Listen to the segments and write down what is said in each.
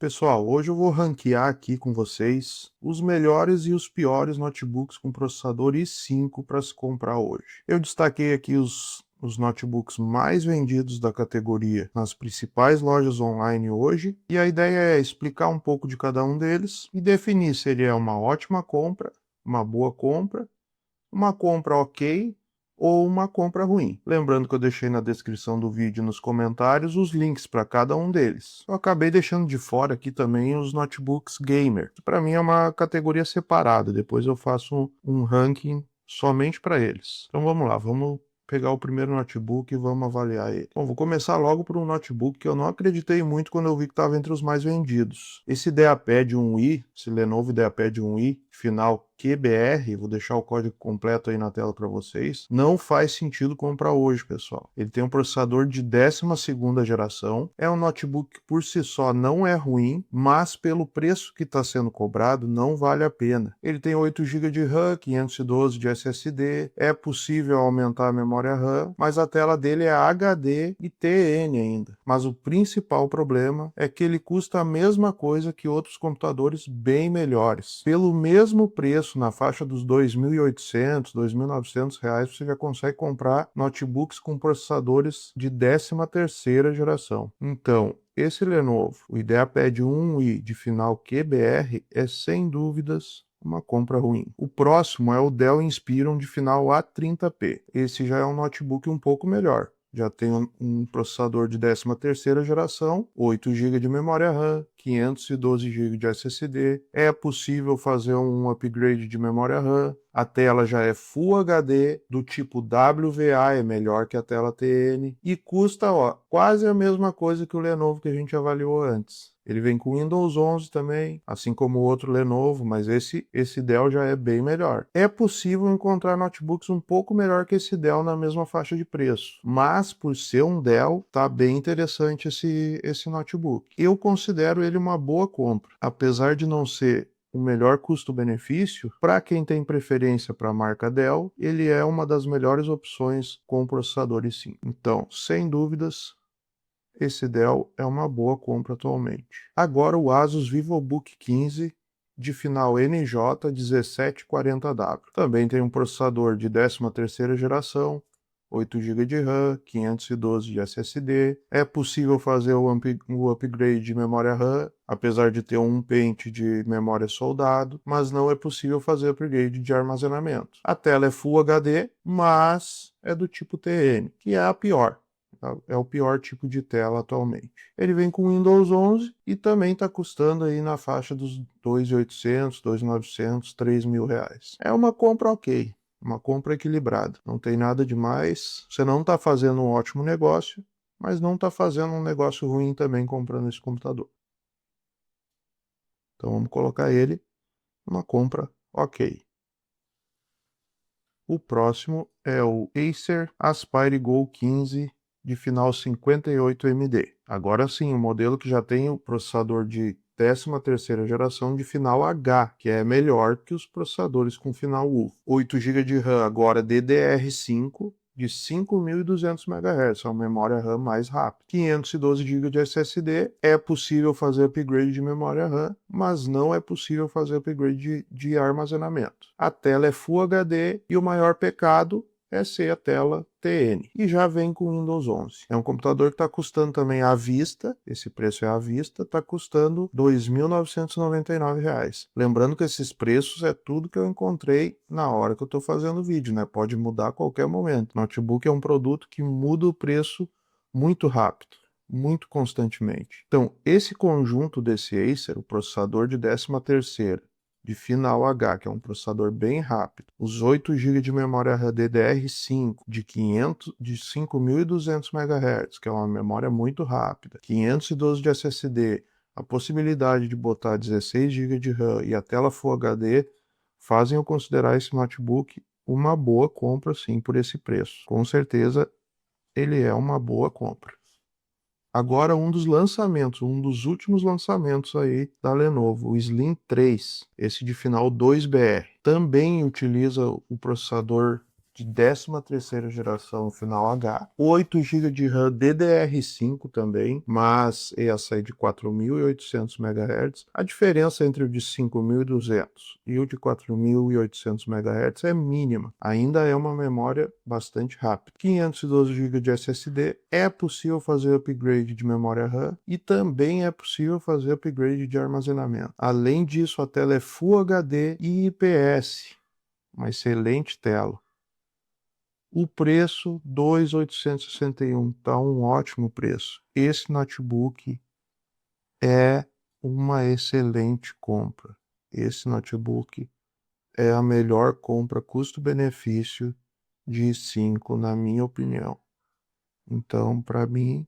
Pessoal, hoje eu vou ranquear aqui com vocês os melhores e os piores notebooks com processador i5 para se comprar hoje. Eu destaquei aqui os notebooks mais vendidos da categoria nas principais lojas online hoje, e a ideia é explicar um pouco de cada um deles e definir se ele é uma ótima compra, uma boa compra, uma compra ok ou uma compra ruim. Lembrando que eu deixei na descrição do vídeo e nos comentários os links para cada um deles. Eu acabei deixando de fora aqui também os notebooks gamer, que para mim é uma categoria separada, depois eu faço um ranking somente para eles. Então vamos lá, vamos pegar o primeiro notebook e vamos avaliar ele. Bom, vou começar logo por um notebook que eu não acreditei muito quando eu vi que estava entre os mais vendidos. Esse IdeaPad 1i, esse Lenovo IdeaPad 1i, final QBR, vou deixar o código completo aí na tela para vocês, não faz sentido comprar hoje, pessoal. Ele tem um processador de 12ª geração, é um notebook que por si só não é ruim, mas pelo preço que está sendo cobrado, não vale a pena. Ele tem 8 GB de RAM, 512 de SSD, é possível aumentar a memória RAM, mas a tela dele é HD e TN ainda. Mas o principal problema é que ele custa a mesma coisa que outros computadores bem melhores. Pelo mesmo preço, na faixa dos R$ 2.800, R$ 2.900, você já consegue comprar notebooks com processadores de 13ª geração. Então, esse Lenovo, o IdeaPad 1i de final QBR, é sem dúvidas uma compra ruim. O próximo é o Dell Inspiron de final A30P. Esse já é um notebook um pouco melhor. Já tem um processador de 13ª geração, 8 GB de memória RAM, 512 GB de SSD. É possível fazer um upgrade de memória RAM. A tela já é Full HD, do tipo WVA, é melhor que a tela TN. E custa, quase a mesma coisa que o Lenovo que a gente avaliou antes. Ele vem com Windows 11 também, assim como o outro Lenovo, mas esse Dell já é bem melhor. É possível encontrar notebooks um pouco melhor que esse Dell na mesma faixa de preço, mas por ser um Dell, tá bem interessante esse notebook. Eu considero ele uma boa compra, apesar de não ser o melhor custo-benefício. Para quem tem preferência para a marca Dell, ele é uma das melhores opções com processador i5. Então, sem dúvidas, esse Dell é uma boa compra atualmente. Agora o Asus VivoBook 15 de final NJ1740W. Também tem um processador de 13ª geração, 8 GB de RAM, 512 de SSD. É possível fazer o upgrade de memória RAM, apesar de ter um pente de memória soldado, mas não é possível fazer upgrade de armazenamento. A tela é Full HD, mas é do tipo TN, que é a pior. É o pior tipo de tela atualmente. Ele vem com Windows 11 e também está custando aí na faixa dos R$ 2.800, R$ 2.900, R$ 3.000. É uma compra ok, uma compra equilibrada. Não tem nada demais. Você não está fazendo um ótimo negócio, mas não está fazendo um negócio ruim também comprando esse computador. Então vamos colocar ele numa compra ok. O próximo é o Acer Aspire Go 15 de final 58MD. Agora sim, o modelo que já tem o processador de 13ª geração de final H, que é melhor que os processadores com final U. 8 GB de RAM, agora DDR5 de 5.200 MHz, é uma memória RAM mais rápida. 512 GB de SSD, é possível fazer upgrade de memória RAM, mas não é possível fazer upgrade de armazenamento. A tela é Full HD e o maior pecado é ser a tela TN. E já vem com Windows 11. É um computador que está custando também à vista, esse preço é à vista, está custando R$ 2.999. Lembrando que esses preços é tudo que eu encontrei na hora que eu estou fazendo o vídeo, né? Pode mudar a qualquer momento. Notebook é um produto que muda o preço muito rápido, muito constantemente. Então, esse conjunto desse Acer, o processador de 13ª, de final H, que é um processador bem rápido, os 8 GB de memória RAM DDR5 de 5.200 MHz, que é uma memória muito rápida, 512 de SSD, a possibilidade de botar 16 GB de RAM e a tela Full HD fazem eu considerar esse notebook uma boa compra, sim, por esse preço. Com certeza, ele é uma boa compra. Agora um dos lançamentos, um dos últimos lançamentos aí da Lenovo, o Slim 3, esse de final 2BR. Também utiliza o processador de 13ª geração final H, 8 GB de RAM DDR5 também, mas essa é de 4.800 MHz. A diferença entre o de 5.200 e o de 4.800 MHz é mínima. Ainda é uma memória bastante rápida. 512 GB de SSD, é possível fazer upgrade de memória RAM e também é possível fazer upgrade de armazenamento. Além disso, a tela é Full HD e IPS, uma excelente tela. O preço, 2.861, tá um ótimo preço. Esse notebook é uma excelente compra. Esse notebook é a melhor compra custo-benefício de i5, na minha opinião. Então, para mim,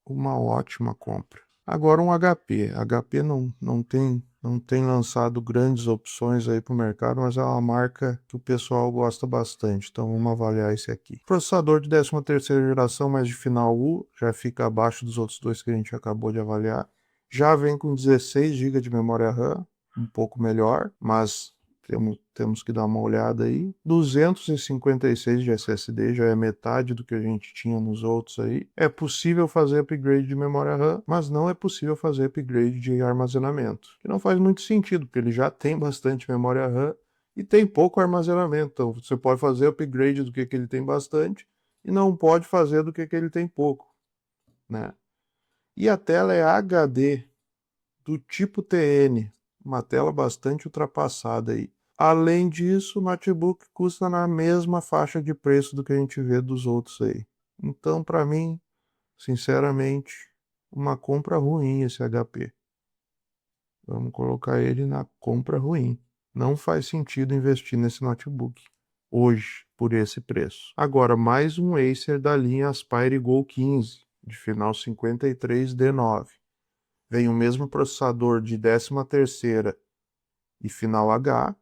uma ótima compra. Agora um HP. HP não tem lançado grandes opções aí para o mercado, mas é uma marca que o pessoal gosta bastante. Então vamos avaliar esse aqui. Processador de 13ª geração, mas de final U, já fica abaixo dos outros dois que a gente acabou de avaliar. Já vem com 16 GB de memória RAM, um pouco melhor, mas temos que dar uma olhada aí. 256 de SSD, já é metade do que a gente tinha nos outros aí. É possível fazer upgrade de memória RAM, mas não é possível fazer upgrade de armazenamento. Que não faz muito sentido, porque ele já tem bastante memória RAM e tem pouco armazenamento. Então você pode fazer upgrade do que ele tem bastante e não pode fazer do que ele tem pouco, né? E a tela é HD do tipo TN, uma tela bastante ultrapassada aí. Além disso, o notebook custa na mesma faixa de preço do que a gente vê dos outros aí. Então, para mim, sinceramente, uma compra ruim esse HP. Vamos colocar ele na compra ruim. Não faz sentido investir nesse notebook hoje por esse preço. Agora, mais um Acer da linha Aspire Go 15, de final 53D9. Vem o mesmo processador de 13ª e final H,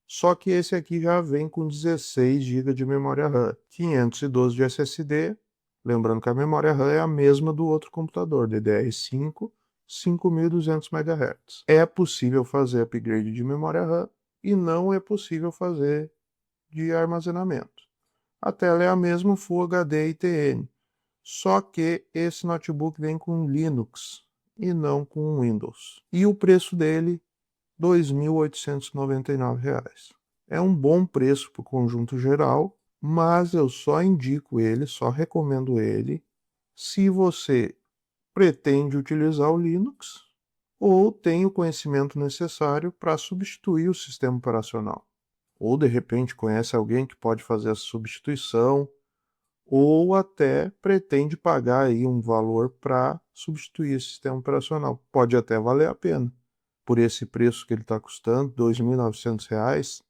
só que esse aqui já vem com 16 GB de memória RAM, 512 de SSD, lembrando que a memória RAM é a mesma do outro computador, DDR5, 5.200 MHz. É possível fazer upgrade de memória RAM e não é possível fazer de armazenamento. A tela é a mesma Full HD e TN, só que esse notebook vem com Linux e não com Windows. E o preço dele, R$ 2.899. É um bom preço para o conjunto geral, mas eu só indico ele, só recomendo ele, se você pretende utilizar o Linux ou tem o conhecimento necessário para substituir o sistema operacional. Ou de repente conhece alguém que pode fazer essa substituição, ou até pretende pagar aí um valor para substituir esse sistema operacional. Pode até valer a pena. Por esse preço que ele está custando, R$ 2.900,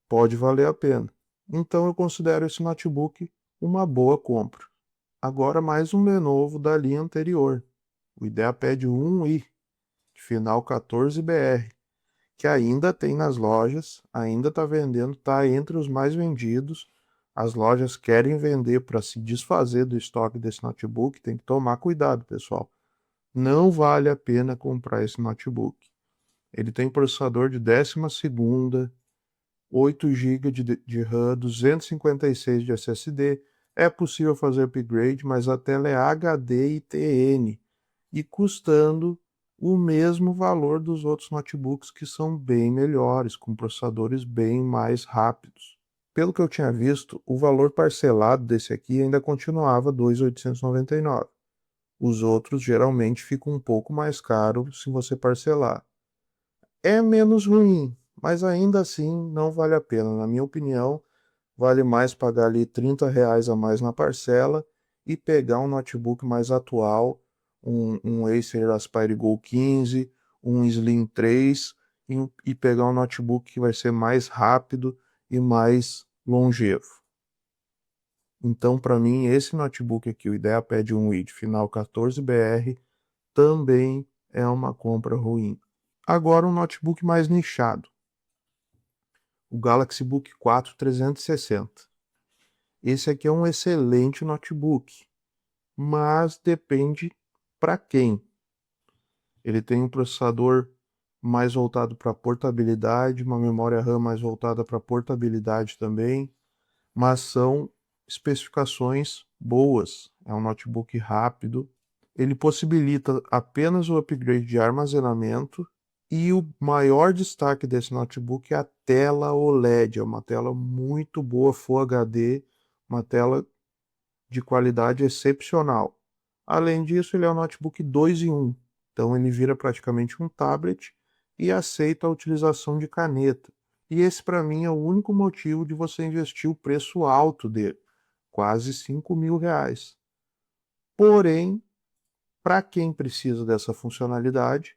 pode valer a pena. Então eu considero esse notebook uma boa compra. Agora mais um Lenovo da linha anterior, o IdeaPad 1i, de final 14BR, que ainda tem nas lojas, ainda está vendendo, está entre os mais vendidos. As lojas querem vender para se desfazer do estoque desse notebook, tem que tomar cuidado, pessoal. Não vale a pena comprar esse notebook. Ele tem processador de 12ª, 8 GB de RAM, 256 de SSD. É possível fazer upgrade, mas a tela é HD e TN e custando o mesmo valor dos outros notebooks que são bem melhores, com processadores bem mais rápidos. Pelo que eu tinha visto, o valor parcelado desse aqui ainda continuava R$ 2.899. Os outros geralmente ficam um pouco mais caros se você parcelar. É menos ruim, mas ainda assim não vale a pena. Na minha opinião, vale mais pagar ali R$ 30 a mais na parcela e pegar um notebook mais atual, um Acer Aspire Go 15, um Slim 3 e pegar um notebook que vai ser mais rápido e mais longevo. Então, para mim, esse notebook aqui, o IdeaPad 1i de final 14BR, também é uma compra ruim. Agora um notebook mais nichado, o Galaxy Book 4 360. Esse aqui é um excelente notebook, mas depende para quem. Ele tem um processador mais voltado para portabilidade, uma memória RAM mais voltada para portabilidade também, mas são especificações boas. É um notebook rápido. Ele possibilita apenas o upgrade de armazenamento e o maior destaque desse notebook é a tela OLED. É uma tela muito boa, Full HD, uma tela de qualidade excepcional. Além disso, ele é um notebook 2 em 1. Então ele vira praticamente um tablet e aceita a utilização de caneta. E esse para mim é o único motivo de você investir o preço alto dele, quase R$ 5.000. Porém, para quem precisa dessa funcionalidade,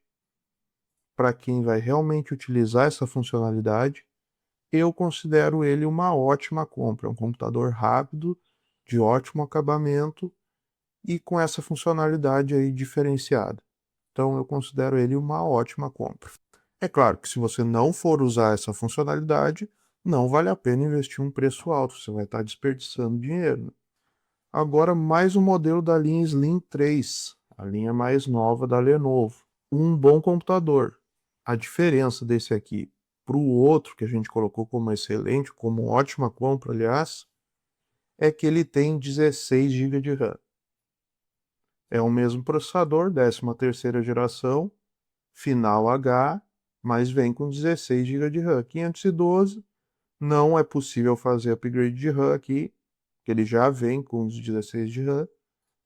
para quem vai realmente utilizar essa funcionalidade, eu considero ele uma ótima compra. É um computador rápido, de ótimo acabamento e com essa funcionalidade aí diferenciada. Então eu considero ele uma ótima compra. É claro que se você não for usar essa funcionalidade, não vale a pena investir um preço alto, você vai estar desperdiçando dinheiro. Agora mais um modelo da linha Slim 3, a linha mais nova da Lenovo. Um bom computador. A diferença desse aqui para o outro que a gente colocou como excelente, como ótima compra, aliás, é que ele tem 16 GB de RAM. É o mesmo processador, 13ª geração, final H, mas vem com 16 GB de RAM. 512, não é possível fazer upgrade de RAM aqui, que ele já vem com os 16 de RAM.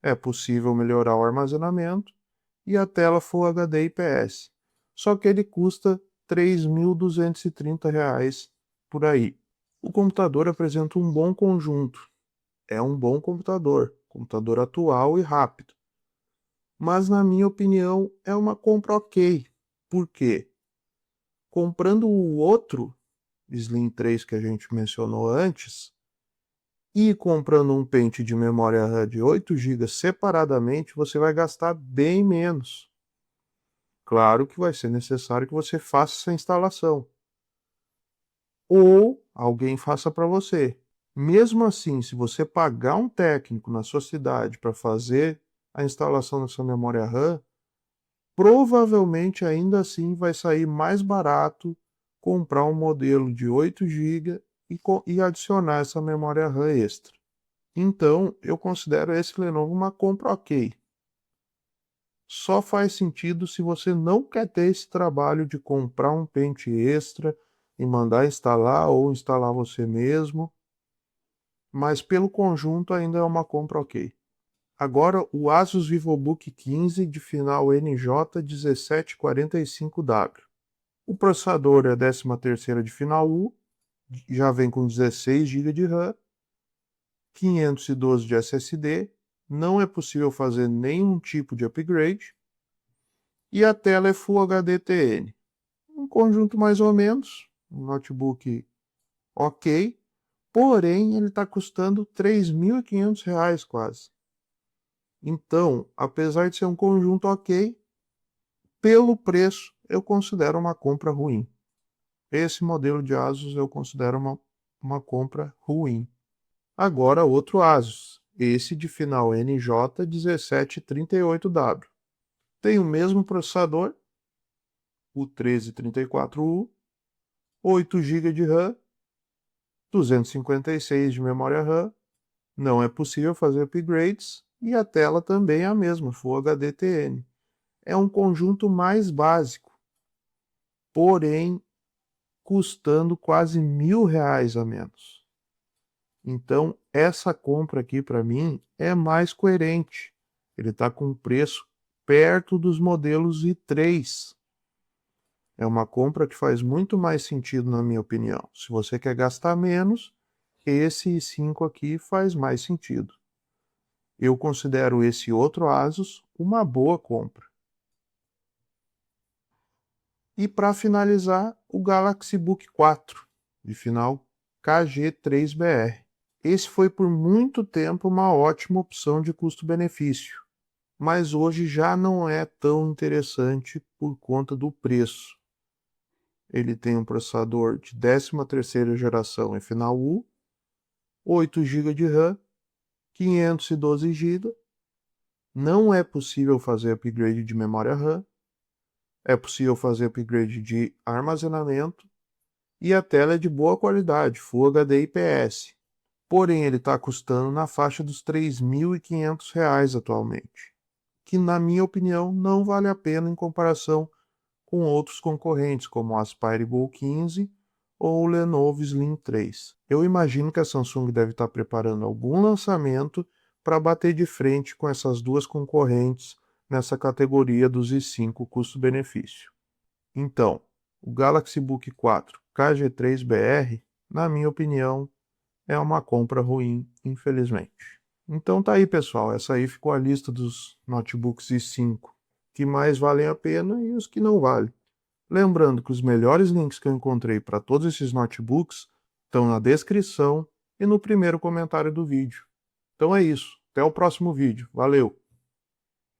É possível melhorar o armazenamento e a tela Full HD IPS. Só que ele custa R$ 3.230 por aí. O computador apresenta um bom conjunto. É um bom computador atual e rápido. Mas, na minha opinião, é uma compra ok. Por quê? Comprando o outro Slim 3 que a gente mencionou antes e comprando um pente de memória RAM de 8 GB separadamente, você vai gastar bem menos. Claro que vai ser necessário que você faça essa instalação. Ou alguém faça para você. Mesmo assim, se você pagar um técnico na sua cidade para fazer a instalação da sua memória RAM, provavelmente ainda assim vai sair mais barato comprar um modelo de 8 GB e adicionar essa memória RAM extra. Então, eu considero esse Lenovo uma compra ok. Só faz sentido se você não quer ter esse trabalho de comprar um pente extra e mandar instalar ou instalar você mesmo, mas pelo conjunto ainda é uma compra ok. Agora o Asus VivoBook 15 de final NJ1745W. O processador é a 13ª de final U, já vem com 16 GB de RAM, 512 de SSD, não é possível fazer nenhum tipo de upgrade, e a tela é Full HD TN. Um conjunto mais ou menos, um notebook ok, porém ele está custando R$ 3.500 quase. Então, apesar de ser um conjunto ok, pelo preço eu considero uma compra ruim. Esse modelo de Asus eu considero uma compra ruim. Agora outro Asus, esse de final NJ1738W. Tem o mesmo processador, o 1334U, 8 GB de RAM, 256 de memória RAM, não é possível fazer upgrades e a tela também é a mesma, Full HD TN. É um conjunto mais básico, porém custando quase R$ 1.000 a menos. Então, essa compra aqui para mim é mais coerente. Ele está com um preço perto dos modelos i3. É uma compra que faz muito mais sentido, na minha opinião. Se você quer gastar menos, esse i5 aqui faz mais sentido. Eu considero esse outro Asus uma boa compra. E para finalizar, o Galaxy Book 4, de final KG3BR. Esse foi por muito tempo uma ótima opção de custo-benefício, mas hoje já não é tão interessante por conta do preço. Ele tem um processador de 13ª geração em final U, 8 GB de RAM, 512 GB. Não é possível fazer upgrade de memória RAM, é possível fazer upgrade de armazenamento e a tela é de boa qualidade, Full HD IPS. porém ele está custando na faixa dos R$ 3.500 atualmente, que na minha opinião não vale a pena em comparação com outros concorrentes, como o Aspire Go 15 ou o Lenovo Slim 3. Eu imagino que a Samsung deve estar preparando algum lançamento para bater de frente com essas duas concorrentes nessa categoria dos i5 custo-benefício. Então, o Galaxy Book 4 KG3BR, na minha opinião, é uma compra ruim, infelizmente. Então tá aí, pessoal, essa aí ficou a lista dos notebooks i5 que mais valem a pena e os que não valem. Lembrando que os melhores links que eu encontrei para todos esses notebooks estão na descrição e no primeiro comentário do vídeo. Então é isso, até o próximo vídeo. Valeu!